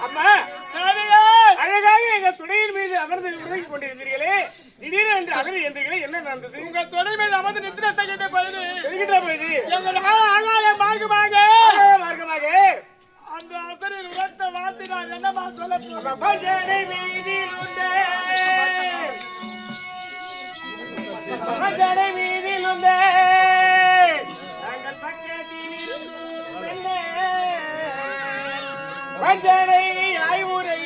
அம்மா அழகாக எங்க துணையின் மீது அமர்ந்து உறங்கிக் கொண்டிருந்தீர்களே, திடீரென்று அகல் எந்தீர்களே, என்ன நடந்தது? உங்க துணை மீது அமர்ந்து நித்திரத்தை கேட்ட பொழுது எங்க மார்க்கமாக அந்த அசரில் உரத்த வார்த்தை நான் என்னமா சொல்ல போறேன்? பஞ்சனை வீதியில் உண்டே, பஞ்சனை வீதியில் உண்டே, நாங்கள் பக்கத்தில் பஞ்சனை ஆய்வுரை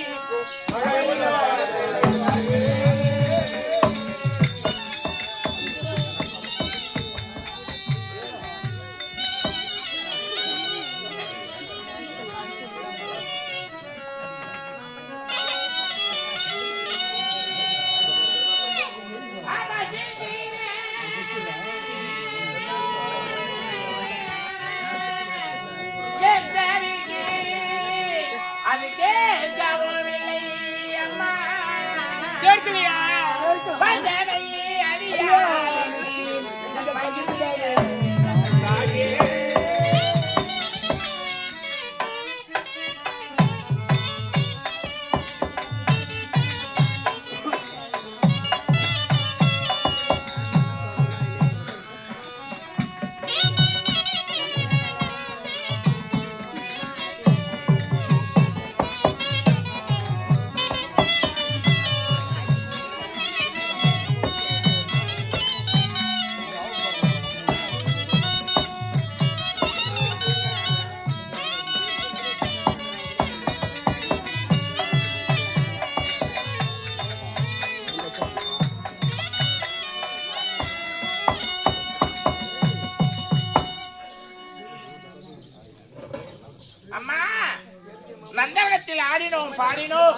நந்தவனத்தில் ஆடினோம் பாடினோம்.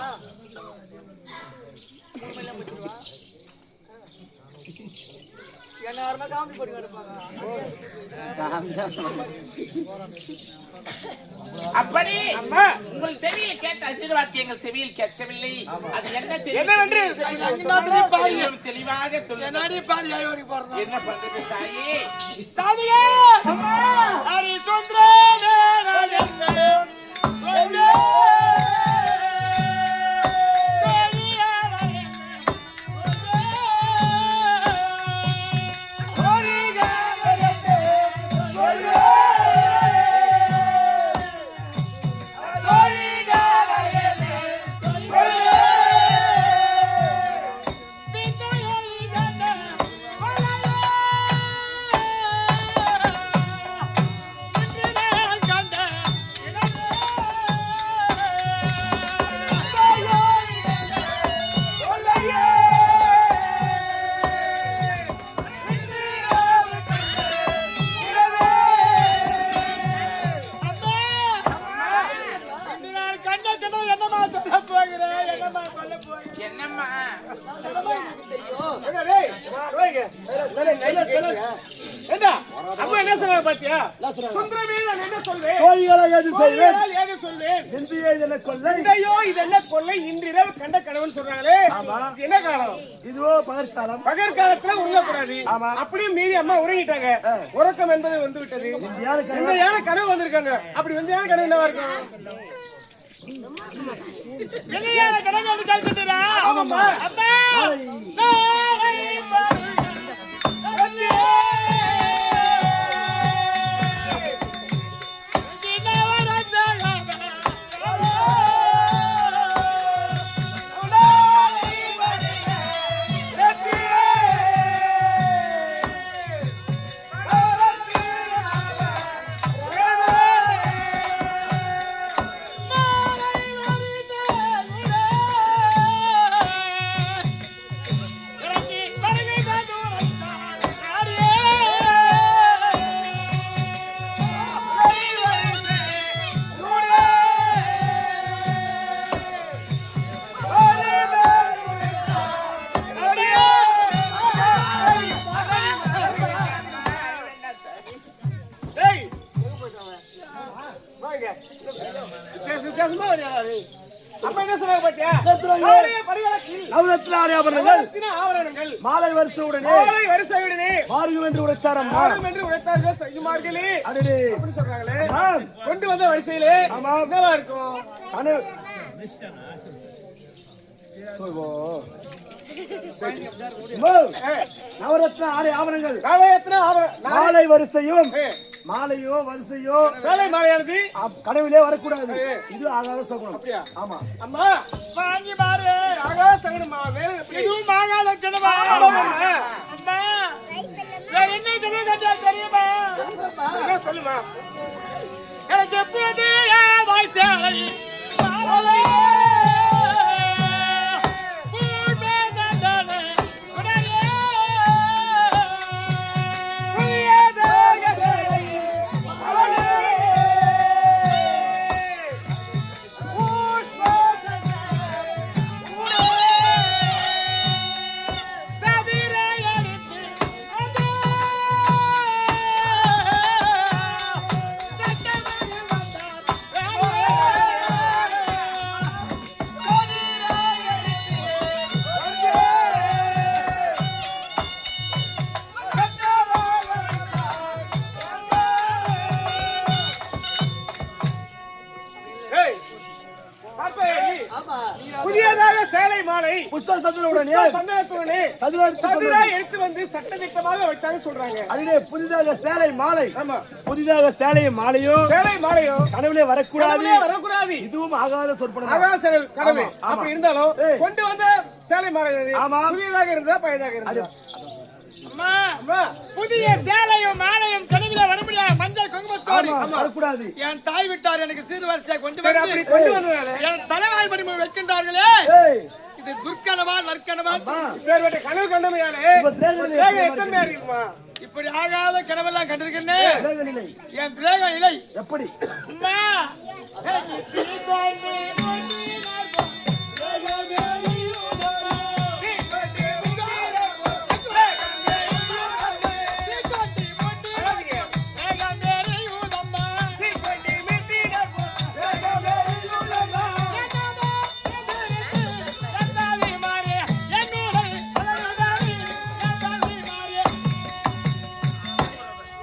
அப்படி உங்கள் செவியில் கேட்ட ஆசீர்வாதத்தை எங்கள் செவியில் கேட்கவில்லை. அது என்ன தெளிவாக என்ன பண்றது தாயே? தாயே இன்றிரவு கண்ட கணவன் சொல்றாங்களே, என்ன காலம்? இதுவோ பகற்காலம். பகற்காலத்துல உறங்கக்கூடாது. அப்படியே மீறி அம்மா உறங்கிட்டாங்க. உறக்கம் என்பது வந்து விட்டது. இந்த யானை கனவு வந்திருக்காங்க. அப்படி வந்து யானை கனவு என்னவா இருக்கும்? மாலை வரிசையுடனே மார்க்கம் என்று உரைத்தாரம்மா. மாறும் என்று உழைத்தார்கள் செய்யுமார்களே அடடே. அப்படி சொல்றாங்களே. ஆம். கொண்டு வந்த வரிசையிலே ஆமா. என்னவா இருக்கும்? கனவு சொல்வோ. மோ, நவரத்ன ஆடை ஆபரணங்கள் காவயத்தின மாலை வரிசையும் மாலையோ வரிசையோ சேலை மாலையானது கனவிலே வரக்கூடாது. இது ஆகாத சகுனம். அப்படியா? ஆமா. அம்மா வாங்கி பாரு ஆகாத சகனமா வேறு எப்படி? இதுவும் மாகாத கிணவா ஆமாம்மா. அம்மா வேற என்ன கிணவு கட்டா தெரியுமா என்ன சொல்லுமா? எனக்கு எப்போது வாய்ச்சாலை ஏய், பார்த்தாயா? புதியதாக சேலை மாலை புஷ்ப சந்திரனுடனே சந்தனத்துடனே சதுரத்து சதுரா எடுத்து வந்து சட்டதிட்டமாக வைத்தாங்கன்னு சொல்றாங்க. அதிலே புதிதாக சேலை மாலை ஆமா. புதிதாக சேலை மாலையும் சேலை மாலையோ கனவிலே வரக்கூடாது. கனவுலே வரக்கூடாது. இதுவும் ஆகாத சொற்பனம். ஆகாச கனவு. ஆமா, ஆமா. அப்படி இருந்தாலும் ஏய். கொண்டு வந்த சேலை மாலை எது? ஆமா. புதியதாக இருந்தா பழையதாக இருந்தா? அம்மா அம்மா, புதிய சேலையும் மாலையும் கனவில வர முடியாது மஞ்சள் குங்குமத்தோடு ஆமா, வரக்கூடாது. என் தாய் விட்டார் எனக்கு சீர் வரிசை கொண்டு சரி, அப்படி வந்து கொண்டு வந்ததால என் தலைவாய் படிமை வைக்கின்றார்களே ஏய், இது துர்க்கனவா நற்கனவா இப்பேற்பட்ட கனவு கண்டமையாலே இப்ப தேகநிலை தேகம் எத்தனையா இருக்குமா? இப்படி ஆகாத கனவெல்லாம் கண்டிருக்கிறேன் தேகநிலை என் பிரேக இலை எப்படி? அம்மா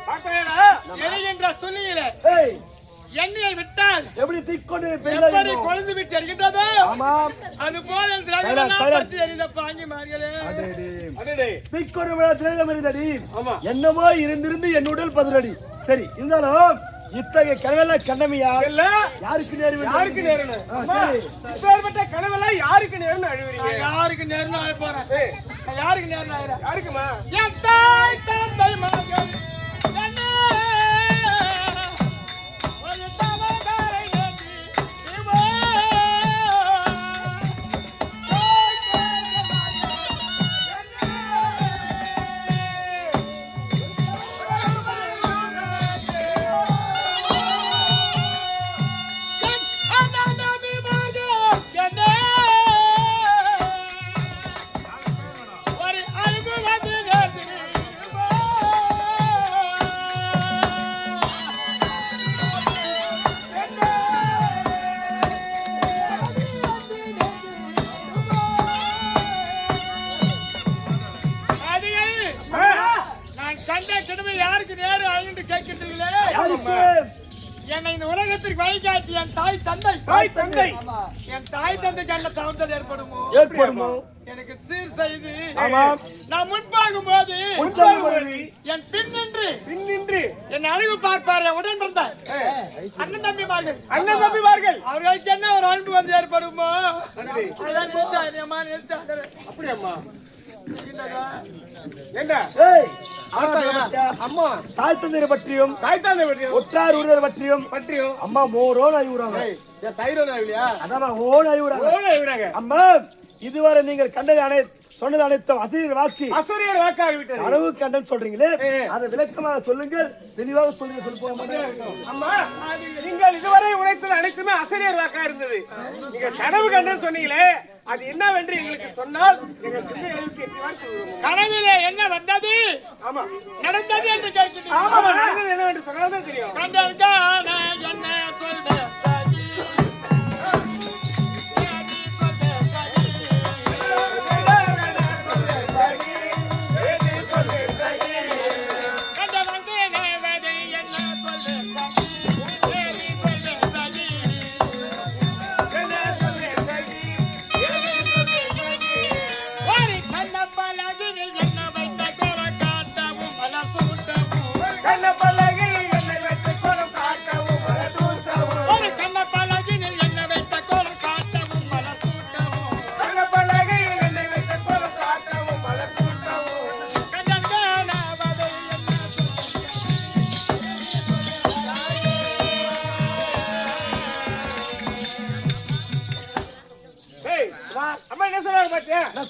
பார்த்தாயா? எரிகின்ற துணியில ஏய், எண்ணெயை விட்டால் எப்படி தீக்கொண்டு எப்படி பெய்தோ? கொழுந்து விட்டு எரிகின்றதோ ஆமா. அது போல சைலண்ட், சைலண்ட். எரிந்த பாங்கி மார்களே அடடே. தீக்கொண்டு விழா திரேகம் இருந்தடி. ஆமா. என்னமோ இருந்திருந்து என் உடல் பதிலடி. சரி, இருந்தாலும் இத்தகைய கனவெல்லாம் கண்ணமையா இல்ல, யாருக்கு நேரு யாருக்கு நேரணும்? ஆ, அம்மா, சரி. இப்பேற்பட்ட கனவெல்லாம் யாருக்கு நேரணும் அழுவீங்க? யாருக்கு நேர்ந்து ஆக போறேன் ஏய், யாருக்கு நேர்ந்து ஆகிறேன் யாருக்குமா? என் தாய் தந்தை மகன் கண்ணே, ஒரு தவகாரை ஏந்தி இவோ. தாய் தந்தை ஒரு அருகு வந்து நேர்ந்து இவோ. நான் கண்ட கிடமை யாருக்கு நேரு அழிந்து கேட்கிறீர்களே யாருக்கு? என்னை இந்த உலகத்திற்கு வழிகாட்டி என் தாய் தந்தை தாய் தந்தை. என் தாய் தந்தைக்கு என்ன தவறுதல் ஏற்படுமோ ஏற்படுமோ? எனக்கு சீர் செய்து ஆமாம். நான் முன்பாகும் போது உற்சாகப்படுத்தி, என் பின் நின்று பின்னின்று என் அழகு பார்ப்பார் உடன் பிறந்த அண்ணன் தம்பிமார்கள் அண்ணன் தம்பிமார்கள். அவர்களுக்கு என்ன ஒரு அன்பு வந்து ஏற்படுமோ அதான் நிறுத்தாரு, அம்மா நிறுத்தாரு. அப்படியாம்மா? என்னடா? ஏண்டா? ஏய், பார்த்தாயா? அம்மா, தாய் தந்தையரை பற்றியும் தாய் தந்தை பற்றியும் ஒற்றார் உறவர் பற்றியும் பற்றியும் அம்மா மோரோன் அறிவுறாங்க. ஏய், என் தயிரோட இல்லையா? அதான் ஓன் அறிவுறாங்க. ஓட விடாங்க. அம்மா, இதுவரை நீங்கள் கண்டது சொன்னது அனைத்தும் அசிரியர் வாக்கு அசரியர் வாக்காகிவிட்டது. அளவு கண்டம் சொல்றீங்களே, ஏ. அதை விளக்கமாக சொல்லுங்கள். தெளிவாக சொல்லுங்க. சொல்லி போக மாட்டேன். அம்மா, நீங்கள் இதுவரை உழைத்தது அனைத்துமே அசரியர் வாக்கா இருந்தது. நீங்க கனவு கண்டன்னு சொன்னீங்களே, அது என்னவென்று எங்களுக்கு சொன்னால் எங்கள் சிந்தைகளுக்கு எட்டிவாறு சொல்லுவோம். கனவிலே என்ன வந்தது ஆமா, நடந்தது என்று கேட்கிறீர்கள். ஆமாமா, நடந்தது என்னவென்று சொன்னால்தான் தெரியும். கண்டற்கான என்ன சொல்வேன் சகி.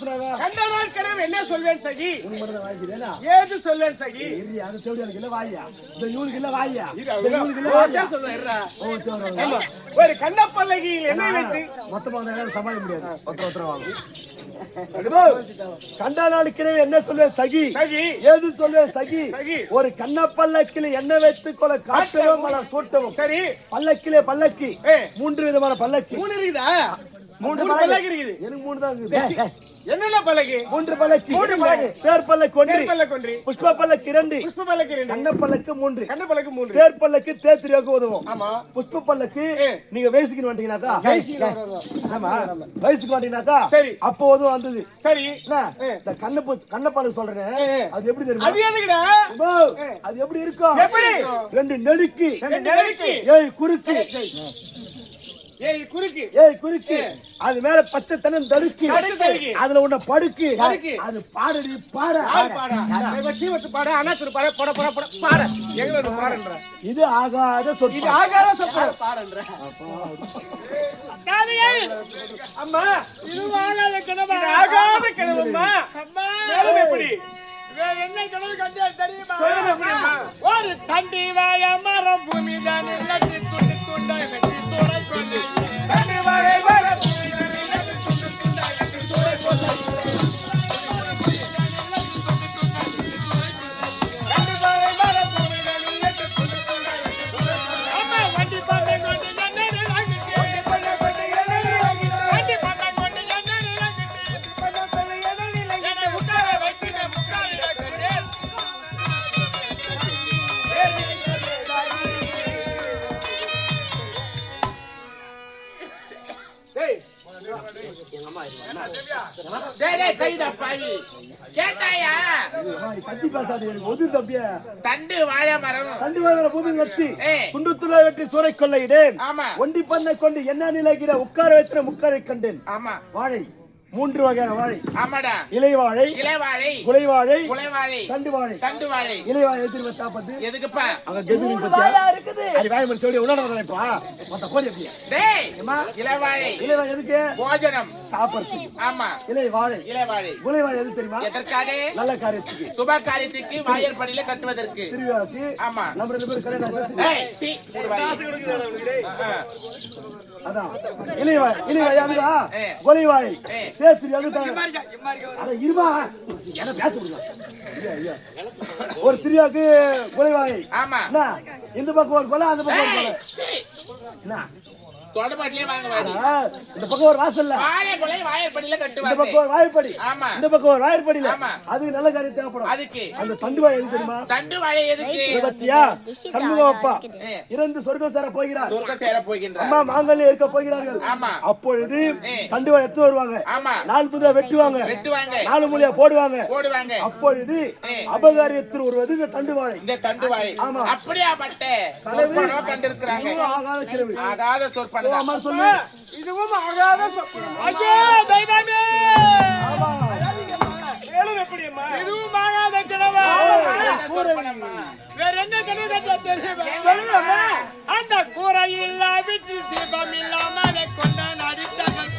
சொல்றாங்க? கண்ட நாள் கனவு என்ன சொல்வேன் சகி? உனக்கு மட்டும் தான் வாய்க்கிறேனா? ஏது சொல்வேன் சகி? இரு, அது தேவடியாளுக்கு இல்ல வாயா. இந்த இவனுக்கு இல்ல வாயா. இது இந்த இவனுக்கு இல்ல அவன் வாயா. சொல்லுவேன் இருடா. ஓ, தேவடா. ஆமா. ஒரு கண்ணப்பல்லகியில் என்ன வைத்து மொத்தமா வந்தா சமாளிக்க முடியாது. ஒருத்தர் வாங்க. கண்ட நாளுக்கிறவே என்ன சொல்வேன் சகி? சகி ஏது சொல்வேன் சகி? சகி. ஒரு கண்ணப்பல்லக்கில் என்ன வைத்துக் கொள்ள காட்டவும் மலர் சூட்டவும். சரி பல்லக்கிலே பல்லக்கி. ஏ. 3 விதமான பல்லக்கி. 3 இருக்குதா? 3 பல்லக்கு. பல்லக்கு இருக்குது. எனக்கு 3 தான் இருக்குது. என்னென்ன பல்லக்கு? 3 பல்லக்கி. 3 பல்லக்கு. தேர் பல்லக்கு 1, தேர் பல்லக்கு 1, புஷ்ப பல்லக்கு 2, புஷ்ப பல்லக்கு 2, கண்ண பல்லக்கு 3. கண்ண பல்லக்கு 3. தேர் பல்லக்கு தேத்திரியாக்கு உதவும். ஆமா. புஷ்ப பல்லக்கு ஏ. நீங்க வயசுக்கு வந்துட்டீங்கனாக்கா ஆமா வயசுக்கு வந்துட்டீங்கனாக்கா சரி. அப்போ உதவும் வந்தது. சரி என்ன இந்த கண்ண பல்லக்கு சொல்றேன் அது எப்படி தெரியுமா? அது எதுக்குடா? அம்மா, அது எப்படி இருக்கும்? எப்படி? 2 நெடுக்கி. நெடுக்கி. ஏய் குறுக்கு. ஏய் குறுக்கு. ஏய் குறுக்கு. அது மேல பச்சை தனம் தடுக்கி. தடுக்கி. அதுல உன்ன படுக்கு. படுக்கு. அது பாடுடி பாட. ஆள் பாடா. இவ சீவத்து பாட, அனாசுரு பாட, போட போட போட பாட. எங்க வந்து பாடுன்ற? இது ஆகாத சொல். இது ஆகாத சொற்கள் பாடுன்ற. அம்மா, இது ஆகாத கனவா? இது ஆகாத கனவும்மா. அம்மா, மேலும் எப்படி? வேற என்ன கனவு கண்டேன் தெரியுமா? சொல்லுங்க அப்படியேம்மா. ஒரு தண்டி வாய மரம் பூமி தான் நட்டு துண்டு துண்டாய் வெட்டி துளை கொண்டு கண்டு வாழை மரம் பூமியிலே நட்டு துண்டு துண்டாய் வெட்டி துளை கொண்டு. கண்டு வாழை மரம் பூமியிலே நட்டு துண்டு துண்டாய் வெட்டி துளை கொண்டு. அம்மா வண்டி பண்ண கொண்டு என்ன வாங்கிட்டு பண்ண பண்ண எண்ணெய் வாங்கிட்டு. வண்டி பண்ண கொண்டு என்ன வாங்கிட்டு பண்ண பண்ண எண்ணெய் வாங்கிட்டு. என்னை உட்கார வைத்து முக்காலில கண்டேன். டேய், டேய் டேய் கைதா பாவி கேட்டாயா கத்தி பேசாத எனக்கு ஒது தப்பிய. தண்டு வாழை மரம் தண்டி வாழ பூமி வெட்டி ஏய். துண்டுத்துளை வெட்டி சூறை கொள்ளையிடேன். ஆமா ஒண்டி பண்ணை கொண்டு என்ன நிலைகிற உட்கார வைத்திர முக்காரை கண்டேன். ஆமா வாழை 3 வகையான வாழை. ஆமாடா இலை வாழை, இலைவாழை குலை வாழை, குலைவாழை தண்டு வாழை. தண்டு வாழை இலை வாழை எதிர்த்து சாப்பிட்டு எதுக்குப்பா அங்க கெதிரி பத்தியா அது வாய் மணி சொல்லி உணர்றப்பா மத்த கோழி அப்படியே டேய் இலைவாழை இலை வாழை எதுக்கு? போஜனம் சாப்பிடுறதுக்கு. ஆமா இலை வாழை இலைவாழை குலை வாழை எது தெரியுமா? எதற்காக நல்ல காரியத்துக்கு. சுப காரியத்துக்கு வாயர் படியில கட்டுவதற்கு திருவிழாக்கு ஆமா நம்ம 2 பேரும் கல்யாணம் டேய் சீ ஒரு வாய். அதான் இலை வாழை அதுவா ஏ. குலை வாழை ஏ. தேத்திரி அது இம்மாரிக்கா அட இருமா என்ன பேச முடியல. ஒரு திரியாக்கு குலை வாழை. ஆமா என்ன இந்த பக்கம் ஒரு கொலை அந்த பக்கம் ஒரு கொலை. டேய் சீ என்ன தொடமாட்டிலே வாங்க வாடி ஆ, இந்த பக்கம் ஒரு வாசல்ல வாழை கொலை வாயர் படியில இந்த கட்டுவாங்க பக்கம் ஒரு வாய்ப்படி ஆமா இந்த பக்கம் ஒரு வாய்ப்படியில ஆமா. அதுக்கு நல்ல காரியம் தேவைப்படும். அதுக்கு அந்த தண்டு வாய் எது தெரியுமா? தண்டு வாழை எதுக்கு இதை பத்தியா சண்முகம் அப்பா ஏ. இறந்து சொர்க்கம் சேர போகிறார். சொர்க்கம் சேர போகின்றார் அம்மா மாங்கல்யம் இருக்க போகிறார்கள். ஆமா. அப்பொழுது ஏ. தண்டு வாய் எடுத்து வருவாங்க. ஆமா 4 புதா வெட்டுவாங்க. வெட்டுவாங்க 4 மூலையா போடுவாங்க. போடுவாங்க அப்பொழுது ஏ. அபகாரியத்தில் வருவது இந்த தண்டு வாழை. இந்த தண்டு வாழை ஆமா. அப்படியா பட்ட சொற்பனோ கண்டிருக்கிறாங்க இதுவும் ஆகாத கிழவி. ஆகாத சொற்பனம் அம்மா சொல்லு. இதுவும் ஆகாத சொற்கள். ஐயோ தெய்வமே, ஆமா. மேலும் எப்படியம்மா? இதுவும் ஆகாத கனவா? சொற்பனம்மா வேற என்ன கனவு கண்டேன் தெரியுமா? சொல்லுங்கம்மா. அந்த கூரையில் வீட்டு தீபம் இல்லாமலே கொண்ட நடித்தவன்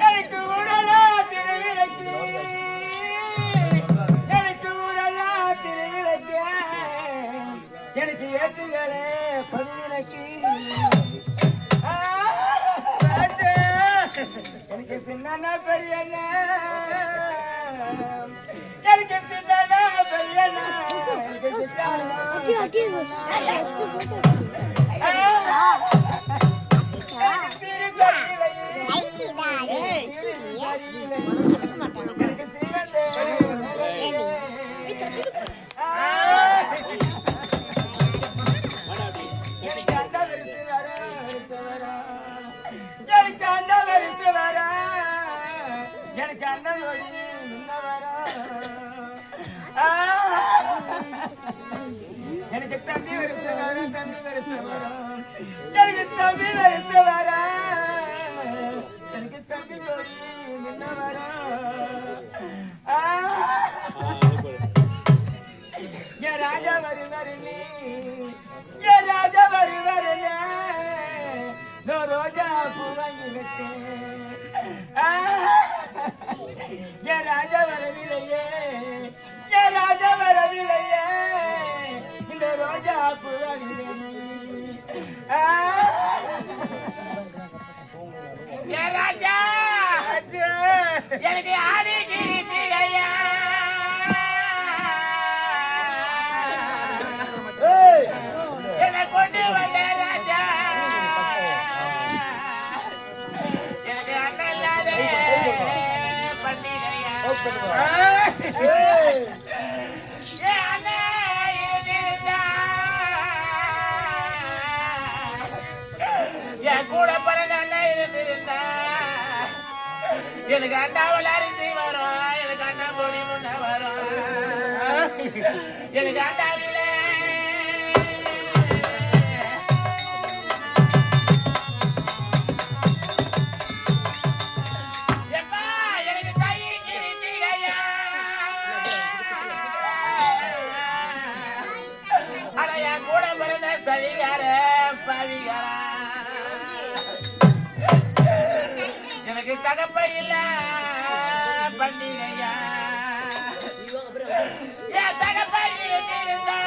எனக்கு உடலா திருவிளக்கு எனக்கு உடலா பதிவுகளே பதிவினக்கு எனக்கு சின்ன பெரியண்ண எனக்கு சின்ன பெரியண்ண எனக்கு அண்ணன் எனக்கு தம்பி வரிசை வரும் தம்பி வரிசை வரும் எனக்கு தம்பி வரிசை வர எனக்கு தம்பி கோடி முன்ன வர என் ராஜா வருவாரு நீ என் ராஜா வருவாரு ரோஜா பூ வாங்கி வச்சேன் என் ராஜா வரவில்லையே என் ராஜா வரவில்லையே இந்த ரோஜா பூ என் ராஜா எனக்கு ஆடி கிரியா என்னை கொண்டு வந்த ராஜா எனக்கு அண்ணன் இல்லாத பண்டிகையா என் அண்ணன் இருந்திருந்தா என் கூட பிறந்த அண்ணன் இருந்திருந்தா எனக்கு அண்டாவில் அரிசி வரும் எனக்கு அண்ணா பொடி முன்ன வரும் எனக்கு அண்டாவில் எனக்கு கை கிரியா ஆனா என் கூட பிறந்த சரிகார பவிகாரா எனக்கு தகப்ப இல்ல பண்டிகையா என் தகப்ப இருந்திருந்தா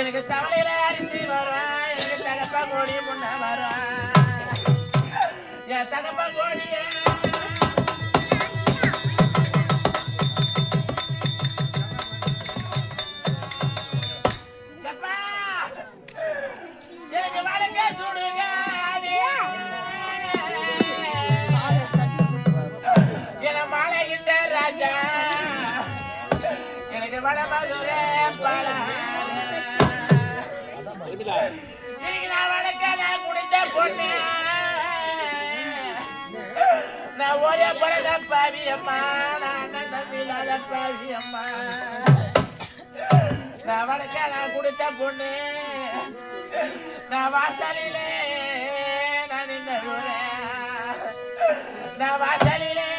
எனக்கு தவளையில அரிசி வரும் எனக்கு தகப்ப கோடி முன்ன வரும் என் தகப்ப கோடிய எனக்கு வழங்க சுடுங்க என மாலைகிட்ட ராஜா எனக்கு வடமதுர பாலா இன்னைக்கு நான் வழக்க நான் குடித்த பொண்ணு நான் ஒரே பிறந்த பாவி அம்மா நான் அண்ணன் தம்பி இல்லாத பாவி அம்மா நான் வழக்க நான் குடித்த பொண்ணு நான் வாசலிலே நான் நின்று நான் வாசலிலே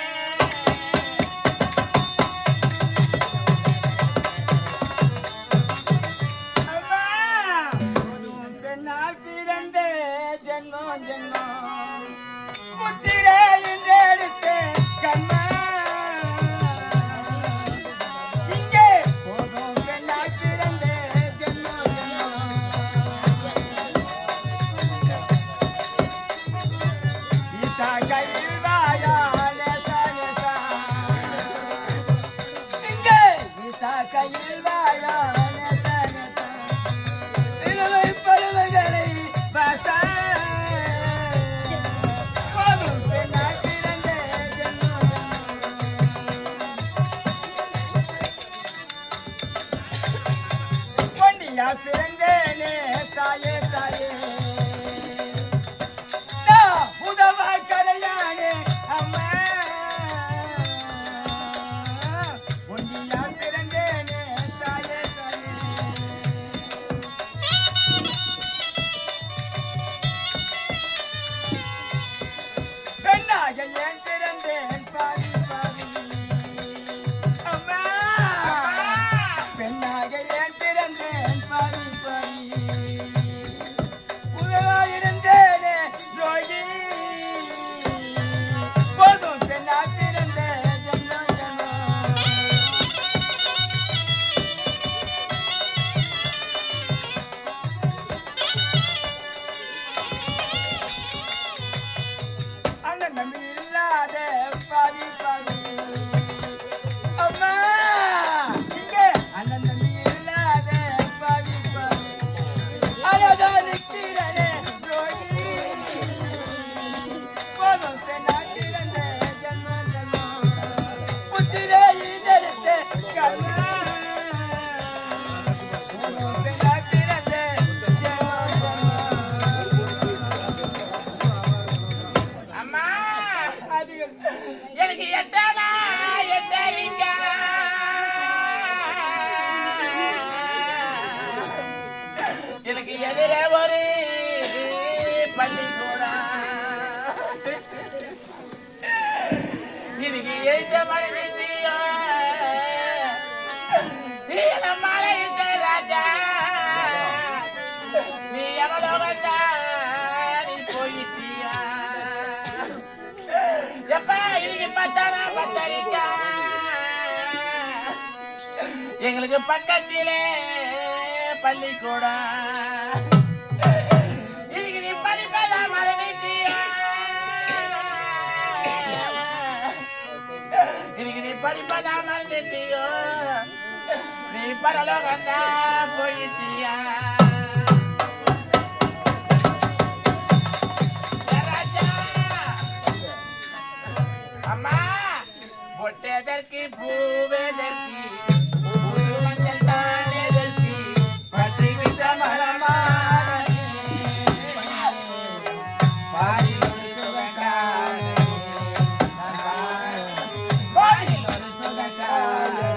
பெண்ணால் பிறந்த ஜென்மம் ஜென்மம் புத்திரே என்று எடுத்து கண்ணா இங்கே போதும் பெண்ணால் பிறந்த ஜென்மம் ஜென்மம் கையில் வாயா இங்கே கையில் வாயா பருவங்களை பொன்னியா பிறந்தேனே தாயே தாயே உதவா கரையானே அம்மா பொன்னியா பிறந்தேனே தாயே தாயே பெண்ணாக ஏன் பிறந்தேன் பாவி பாவி அம்மா பெண்ணாக ஏன் பிறந்தேன் பாவி பாவி பள்ளிக்கூடம் இதுக்கு எழுந்த மனைவியோ மலையிட்ட ராஜா நீ எவ்வளோ வந்தா நீ போயிட்டியா எப்பா இதுக்கு பத்தானா பத்தரிக்கா எங்களுக்கு பக்கத்திலே பள்ளிக்கூடம் இதுக்கு நீ படிப்பதா மறந்துட்டியா இதுக்கு நீ படிப்பதா மறந்துட்டியோ நீ பரலோகந்தா போயிட்டியா அம்மா பொட்டதற்கு பூவதற்கு மஞ்சள் தானதற்கு பற்றி விட்ட மரமானே பாடி ஒரு சுகக்காரே பாடி ஒரு சுகக்காரே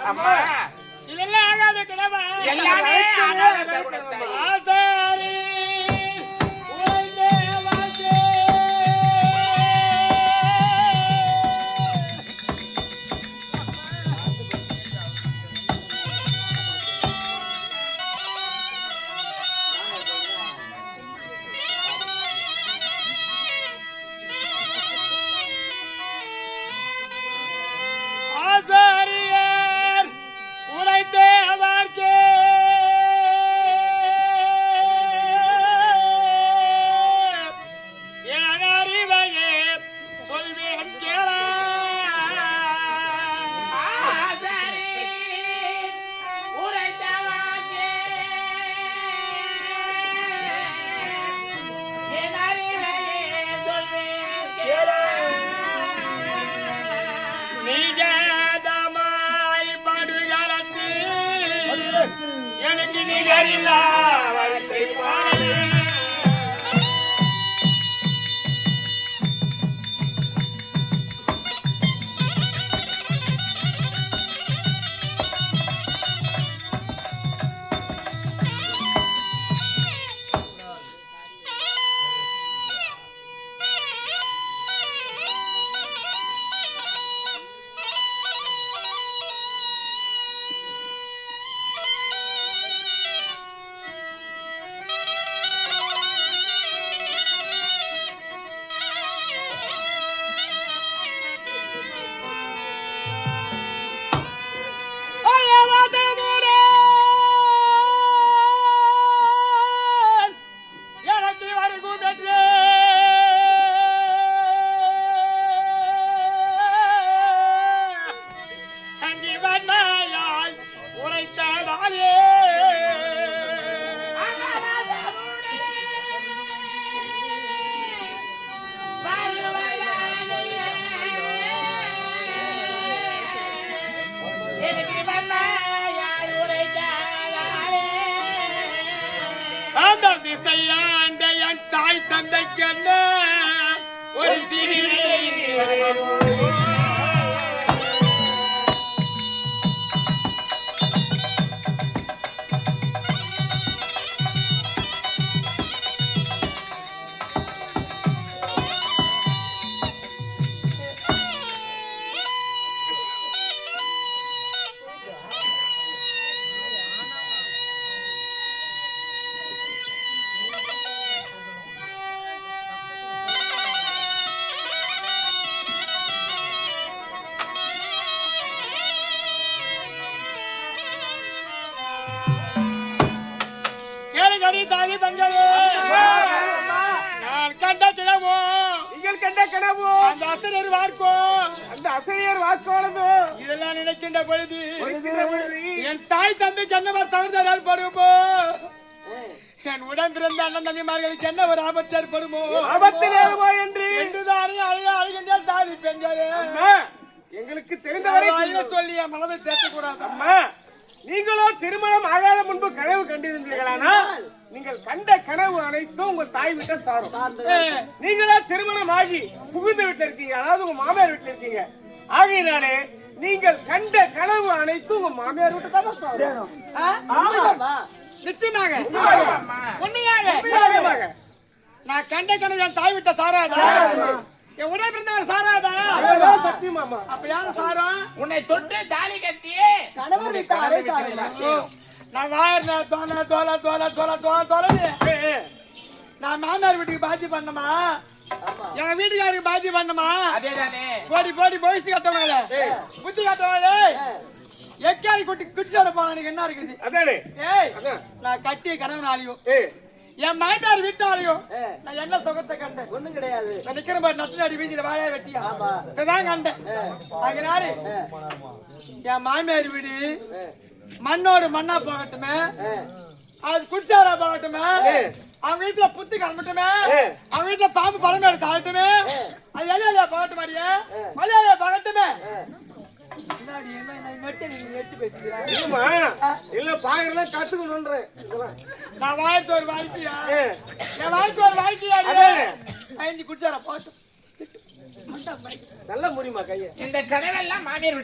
அம்மா இதெல்லாம் ஆகாத கிழமை எல்லாமே ஆகாத குணத்தை ஆசாரி உழைந்தே வாழ்ந்தே ஆசாரியர் உரைத்தே வாழ்க்கை எனக்கு நிகரில்லா வரிசை பாடலே அசையாண்ட என் தாய் தந்தைக்கு என்ன ஒரு தீவினை தாதி பஞ்சது நான் கண்ட தினமோ நீங்கள் கண்ட கனவு அந்த அசையர் வார்க்கும் அந்த அசையர் வாக்காளதோ இதெல்லாம் நினைக்கின்ற பொழுது இருக்கிற பொழுது என் தாய் தந்தைக்கு என்னவர் தவறுதல் ஏற்படுமோ என் உடன் பிறந்த அண்ணன் தம்பிமார்களுக்கு என்ன ஒரு ஆபத்து ஏற்படுமோ ஆபத்து நேருமோ என்றுதானே அழுகின்ற தாதி பெண்களே அம்மா, எங்களுக்கு தெரிந்தவரை சொல்லி என் மனதை பேசக்கூடாது அம்மா, நீங்களோ திருமணம் ஆகாத முன்பு கனவு கண்டிருந்தீர்களானால் நீங்கள் கண்ட கனவு அனைத்தும் உங்க தாய் வீட்டை சாரும். நீங்களா திருமணம் ஆகி புகுந்த வீட்டுல இருக்கீங்க, அதாவது உங்க மாமியார் வீட்டுல இருக்கீங்க. ஆகையினாலே நீங்கள் கண்ட கனவு அனைத்தும் உங்க மாமியார் வீட்டு தான் சாரும். நிச்சயமாக உண்மையாக நிச்சயமாக. நான் கண்ட கனவு என் தாய் விட்ட சாராதா என் உடல் பிறந்தவர் சாராதா அதுதான் சத்தியமாமா. அப்ப யாரும் சாரம் உன்னை தொட்டு தாலி கட்டியே கணவர் வீட்டை அரை சாரும். நான் வாயர் தோல தோல தோல தோல தோல தோல நான் மாமியார் வீட்டுக்கு பாத்தி பண்ணமா எங்க வீட்டுக்காருக்கு பாத்தி பண்ணமா அதேதானே போடி போடி போயிச்சு கட்டவங்களே புத்தி கட்டவங்களே எக்காரி குட்டி குடிச்சார போனா எனக்கு என்ன இருக்குது அதானே ஏய் நான் கட்டிய கணவனாலையும் என் மாமியார் வீட்டாலையும் நான் என்ன சுகத்தை கண்டேன் ஒண்ணும் கிடையாது. நான் நிக்கிற மாதிரி நட்டு அடி வீதியில வாழைய வெட்டியா இப்பதான் கண்டேன் அதனால என் மாமியார் வீடு மண்ணோடு மண்ணா போகட்டுமே அது குடிச்சாரா போகட்டுமே அவன் வீட்டுல புத்து கிளம்பட்டுமே அவன் வீட்டுல பாம்பு பழம் எடுத்து ஆகட்டுமே அது எல்லாம் போகட்டும் மாடியா மலையாள போகட்டுமே இல்ல பாக்குறதெல்லாம் கத்துக்கணும்ன்றேன். நான் வாழ்க்கை ஒரு வாழ்க்கையா என் வாழ்க்கை ஒரு வாழ்க்கையா அஞ்சு குடிச்சாரா போட்டு நல்ல முடியுமா கைய இந்த கனவெல்லாம் மாமியார்